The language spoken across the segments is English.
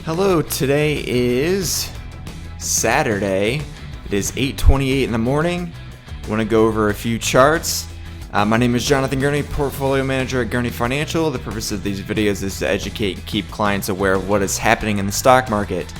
Hello, today is Saturday. It is 8:28 in the morning. I want to go over a few charts. My name is Jonathan Gurney, Portfolio Manager at Gurney Financial. The purpose of these videos is to educate and keep clients aware of what is happening in the stock market.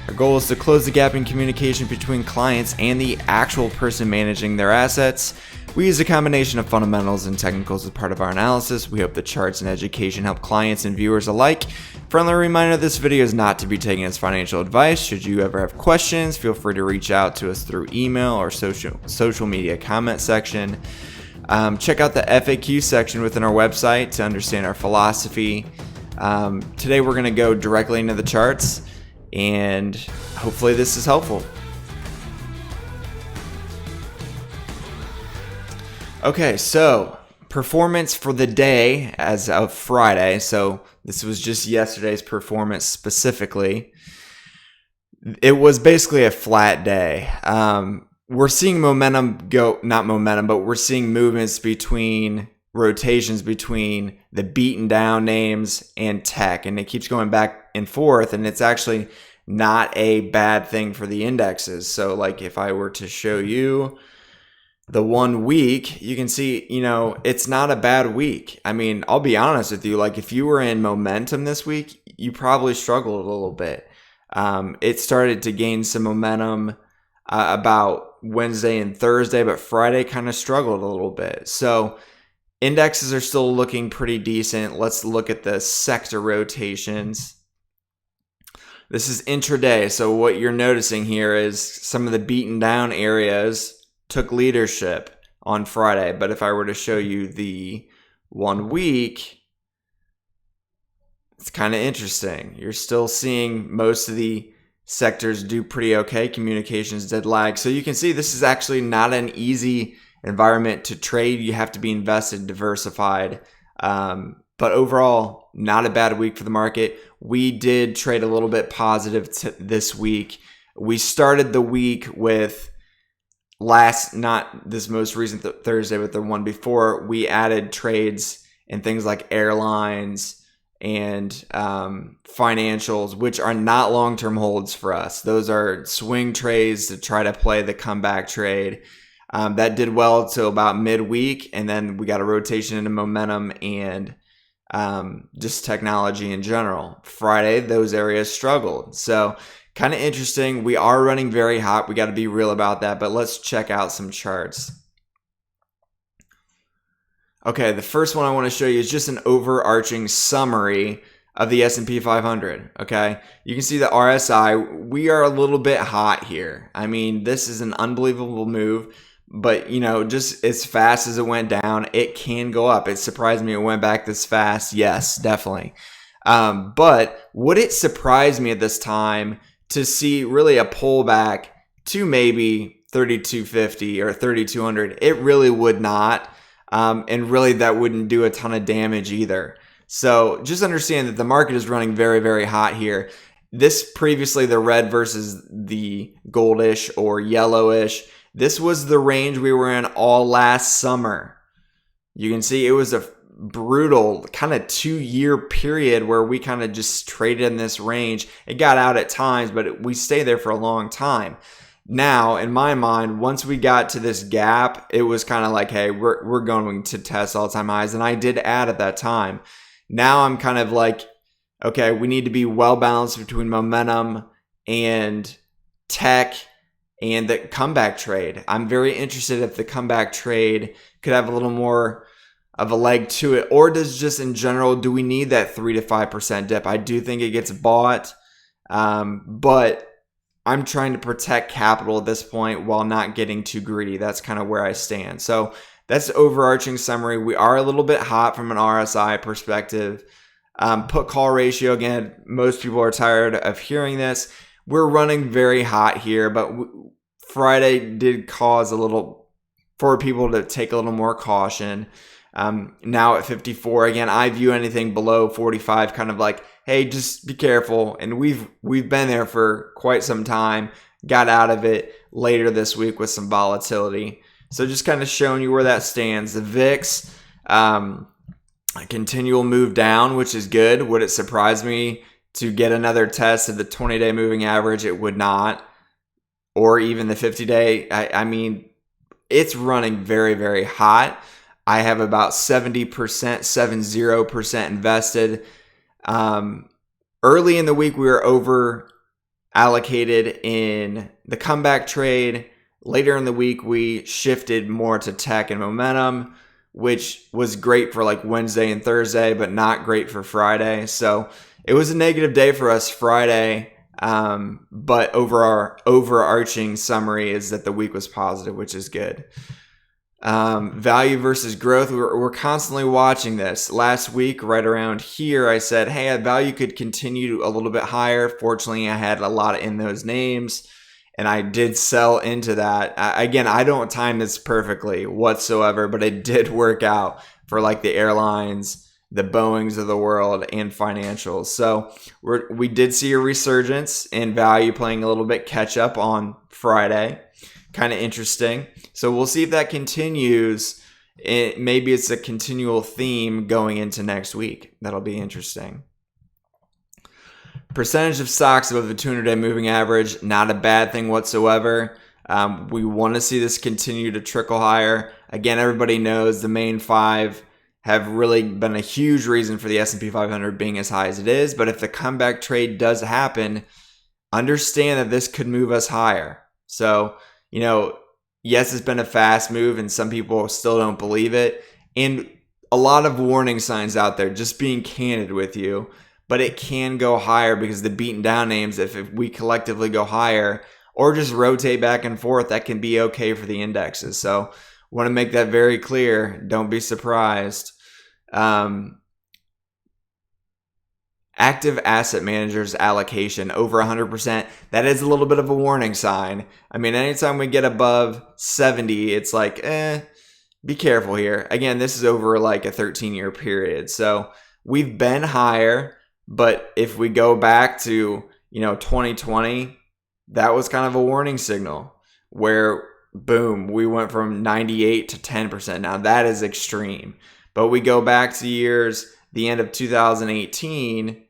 Our goal is to close the gap in communication between clients and the actual person managing their assets. We use a combination of fundamentals and technicals as part of our analysis. We hope the charts and education help clients and viewers alike. Friendly reminder, this video is not to be taken as financial advice. Should you ever have questions, feel free to reach out to us through email or social media comment section. Check out the FAQ section within our website to understand our philosophy. Today we're going to go directly into the charts, and hopefully this is helpful. Okay, so performance for the day as of Friday. So this was just yesterday's performance specifically. It was basically a flat day. We're seeing we're seeing movements between rotations between the beaten down names and tech, and it keeps going back and forth, and it's actually not a bad thing for the indexes. So like if I were to show you the 1 week, you can see, it's not a bad week. I mean, I'll be honest with you, like if you were in momentum this week, you probably struggled a little bit. It started to gain some momentum about Wednesday and Thursday, but Friday kind of struggled a little bit. So indexes are still looking pretty decent. Let's look at the sector rotations. This is intraday. So what you're noticing here is some of the beaten down areas took leadership on Friday. But if I were to show you the 1 week, it's kind of interesting. You're still seeing most of the sectors do pretty okay. Communications did lag. So you can see this is actually not an easy environment to trade. You have to be invested, diversified. But overall, not a bad week for the market. We did trade a little bit positive this week. We started the week with not this most recent Thursday, but the one before, we added trades in things like airlines and financials, which are not long-term holds for us. Those are swing trades to try to play the comeback trade. That did well till about midweek, and then we got a rotation into momentum and just technology in general. Friday, those areas struggled. So kind of interesting. We are running very hot. We got to be real about that, but let's check out some charts. Okay, the first one I want to show you is just an overarching summary of the S&P 500, okay? You can see the RSI. We are a little bit hot here. I mean, this is an unbelievable move, but, just as fast as it went down, it can go up. It surprised me it went back this fast. Yes, definitely. But would it surprise me at this time to see really a pullback to maybe 3,250 or 3,200? It really would not. And really that wouldn't do a ton of damage either. So just understand that the market is running very, very hot here. This previously, the red versus the goldish or yellowish, this was the range we were in all last summer. You can see it was a brutal kind of 2-year period where we kind of just traded in this range. It got out at times, but we stayed there for a long time. Now, in my mind, once we got to this gap, it was kind of like, hey, we're going to test all-time highs, and I did add at that time. Now I'm kind of like, okay, we need to be well-balanced between momentum and tech and the comeback trade. I'm very interested if the comeback trade could have a little more of a leg to it, or do we need that 3 to 5% dip? I do think it gets bought, but I'm trying to protect capital at this point while not getting too greedy. That's kind of where I stand. So that's the overarching summary. We are a little bit hot from an RSI perspective. Put call ratio, again, most people are tired of hearing this. We're running very hot here, but Friday did cause for people to take a little more caution. Now at 54, again, I view anything below 45 kind of like, hey, just be careful. And we've been there for quite some time, got out of it later this week with some volatility. So just kind of showing you where that stands. The VIX, a continual move down, which is good. Would it surprise me to get another test of the 20-day moving average. It would not, or even the 50-day. I mean, it's running very, very hot. I have about 70% invested. Early in the week, we were over allocated in the comeback trade. Later in the week, we shifted more to tech and momentum, which was great for like Wednesday and Thursday, but not great for Friday. So it was a negative day for us Friday. But our overarching summary is that the week was positive, which is good. Value versus growth. We're constantly watching this. Last week, right around here, I said, hey, value could continue a little bit higher. Fortunately, I had a lot in those names, and I did sell into that. Again, I don't time this perfectly whatsoever, but it did work out for like the airlines, the Boeings of the world, and financials. So we did see a resurgence in value playing a little bit catch up on Friday. Kind of interesting. So we'll see if that continues. Maybe it's a continual theme going into next week. That'll be interesting. Percentage of stocks above the 200-day moving average, not a bad thing whatsoever. We want to see this continue to trickle higher. Again, everybody knows the main five have really been a huge reason for the S&P 500 being as high as it is. But if the comeback trade does happen, understand that this could move us higher. So, yes, it's been a fast move and some people still don't believe it. And a lot of warning signs out there, just being candid with you. But it can go higher because the beaten down names, if we collectively go higher or just rotate back and forth, that can be okay for the indexes. So want to make that very clear. Don't be surprised. Active asset managers allocation over 100%. That is a little bit of a warning sign. I mean, anytime we get above 70, it's like, be careful here. Again, this is over like a 13-year period. So we've been higher, but if we go back to, 2020, that was kind of a warning signal where, boom, we went from 98 to 10%. Now that is extreme. But we go back to the end of 2018,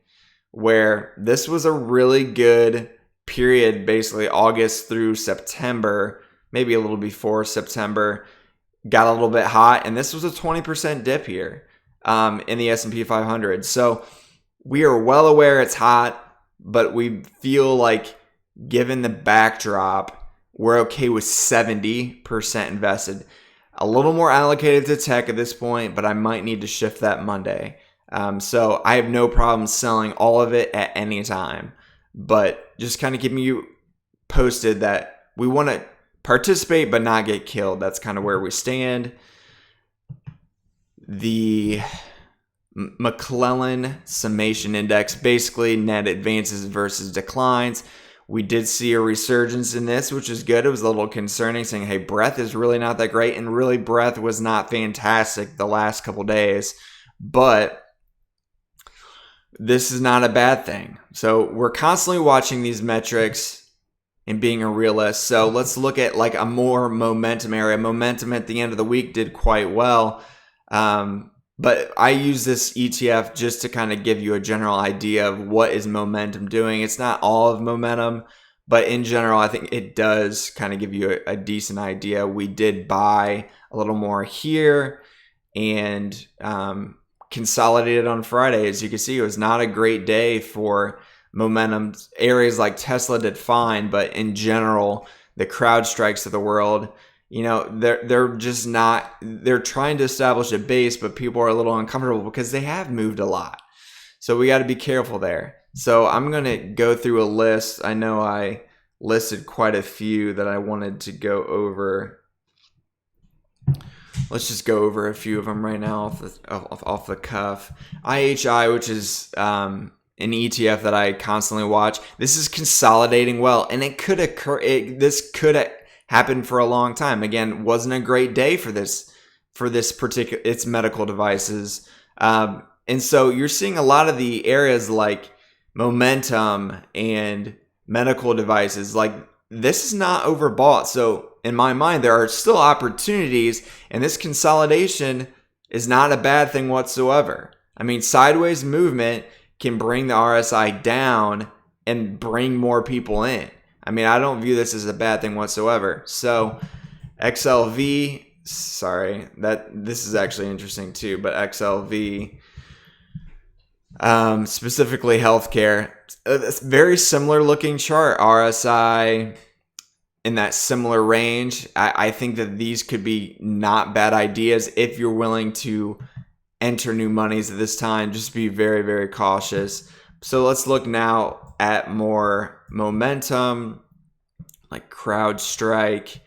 where this was a really good period, basically August through September, maybe a little before September, got a little bit hot, and this was a 20% dip here in the S&P 500. So we are well aware it's hot, but we feel like given the backdrop, we're okay with 70% invested. A little more allocated to tech at this point, but I might need to shift that Monday. So I have no problem selling all of it at any time, but just kind of keeping you posted that we want to participate but not get killed. That's kind of where we stand. The McClellan Summation Index, basically net advances versus declines. We did see a resurgence in this, which is good. It was a little concerning, saying, hey, breadth is really not that great, and really breadth was not fantastic the last couple days, but this is not a bad thing. So we're constantly watching these metrics and being a realist. So let's look at like a more momentum area. Momentum at the end of the week did quite well. But I use this ETF just to kind of give you a general idea of what is momentum doing. It's not all of momentum, but in general, I think it does kind of give you a decent idea. We did buy a little more here and consolidated on Friday. As you can see, it was not a great day for momentum. Areas like Tesla did fine, but in general, the CrowdStrikes of the world, they're just not, they're trying to establish a base, but people are a little uncomfortable because they have moved a lot. So we got to be careful there. So I'm going to go through a list. I know I listed quite a few that I wanted to go over. Let's just go over a few of them right now off the cuff. IHI, which is an ETF that I constantly watch. This is consolidating well, and it could occur. This could happen for a long time. Again, wasn't a great day for this particular, its medical devices. And so you're seeing a lot of the areas like momentum and medical devices, like this is not overbought. So in my mind, there are still opportunities, and this consolidation is not a bad thing whatsoever. I mean, sideways movement can bring the RSI down and bring more people in. I mean, I don't view this as a bad thing whatsoever. So XLV, sorry, this is actually interesting too, but XLV, specifically healthcare, it's very similar looking chart. RSI in that similar range. I think that these could be not bad ideas if you're willing to enter new monies at this time. Just be very, very cautious. So let's look now at more momentum, like CrowdStrike.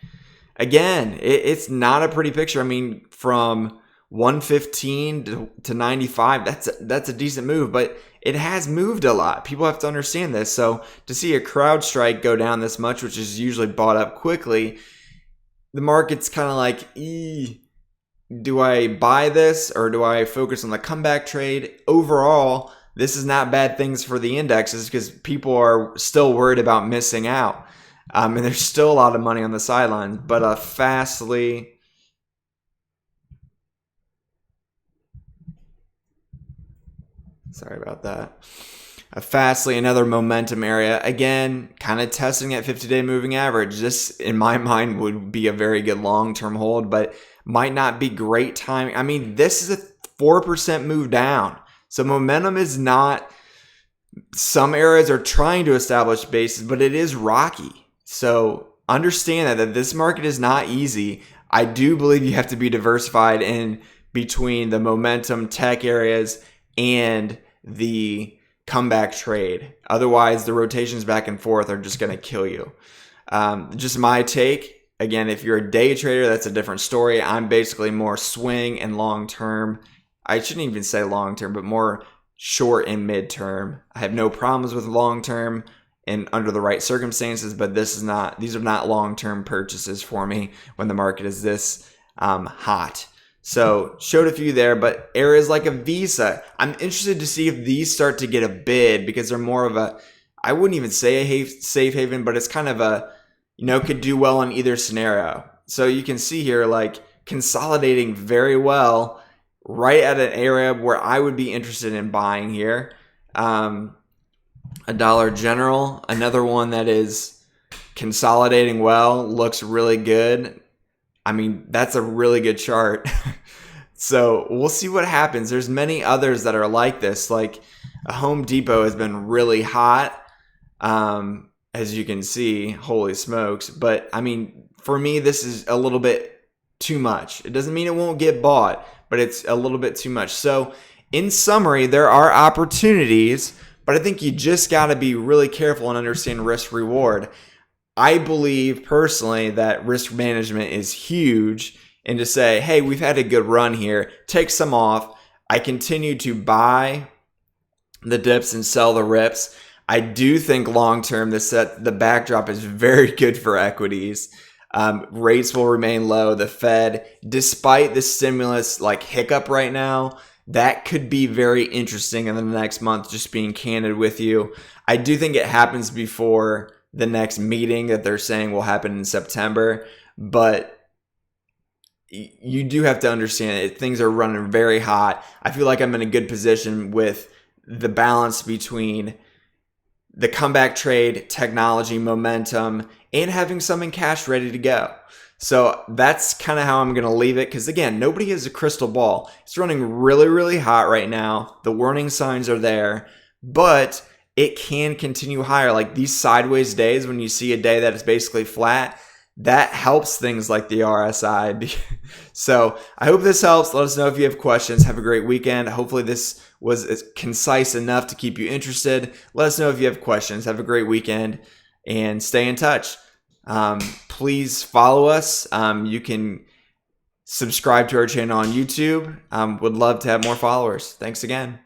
Again, it's not a pretty picture. I mean, from 115 to 95, that's a decent move, but it has moved a lot. People have to understand this. So to see a CrowdStrike go down this much, which is usually bought up quickly, the market's kind of like, do I buy this or do I focus on the comeback trade? Overall, this is not bad things for the indexes because people are still worried about missing out. And there's still a lot of money on the sidelines. But Fastly, sorry about that. Fastly, another momentum area. Again, kind of testing at 50-day moving average. This, in my mind, would be a very good long-term hold, but might not be great timing. I mean, this is a 4% move down. So momentum is not, some areas are trying to establish bases, but it is rocky. So understand that this market is not easy. I do believe you have to be diversified in between the momentum tech areas and the comeback trade. Otherwise, the rotations back and forth are just going to kill you. Just my take. Again, if you're a day trader, that's a different story. I'm basically more swing and long term. I shouldn't even say long term, but more short and mid term. I have no problems with long term and under the right circumstances, but these are not long term purchases for me when the market is this hot. So showed a few there, but areas like a Visa, I'm interested to see if these start to get a bid because they're more of a, I wouldn't even say a safe haven, but it's kind of a, could do well in either scenario. So you can see here, like consolidating very well right at an area where I would be interested in buying here. A Dollar General, another one that is consolidating well, looks really good. I mean, that's a really good chart. So we'll see what happens. There's many others that are like this. Like a Home Depot has been really hot, as you can see. Holy smokes. But I mean, for me, this is a little bit too much. It doesn't mean it won't get bought, but it's a little bit too much. So in summary, there are opportunities, but I think you just got to be really careful and understand risk reward. I believe personally that risk management is huge, and to say, hey, we've had a good run here, take some off. I continue to buy the dips and sell the rips. I do think long term the backdrop is very good for equities. Rates will remain low. The Fed, despite the stimulus like hiccup right now, that could be very interesting in the next month, just being candid with you. I do think it happens before the next meeting that they're saying will happen in September, but you do have to understand it. Things are running very hot. I feel like I'm in a good position with the balance between the comeback trade, technology, momentum, and having some in cash ready to go. So that's kind of how I'm going to leave it because, again, nobody has a crystal ball. It's running really, really hot right now. The warning signs are there, but it can continue higher. Like these sideways days when you see a day that is basically flat, that helps things like the RSI. So I hope this helps. Let us know if you have questions. Have a great weekend. Hopefully this was concise enough to keep you interested. Let us know if you have questions. Have a great weekend and stay in touch. Please follow us. You can subscribe to our channel on YouTube. Would love to have more followers. Thanks again.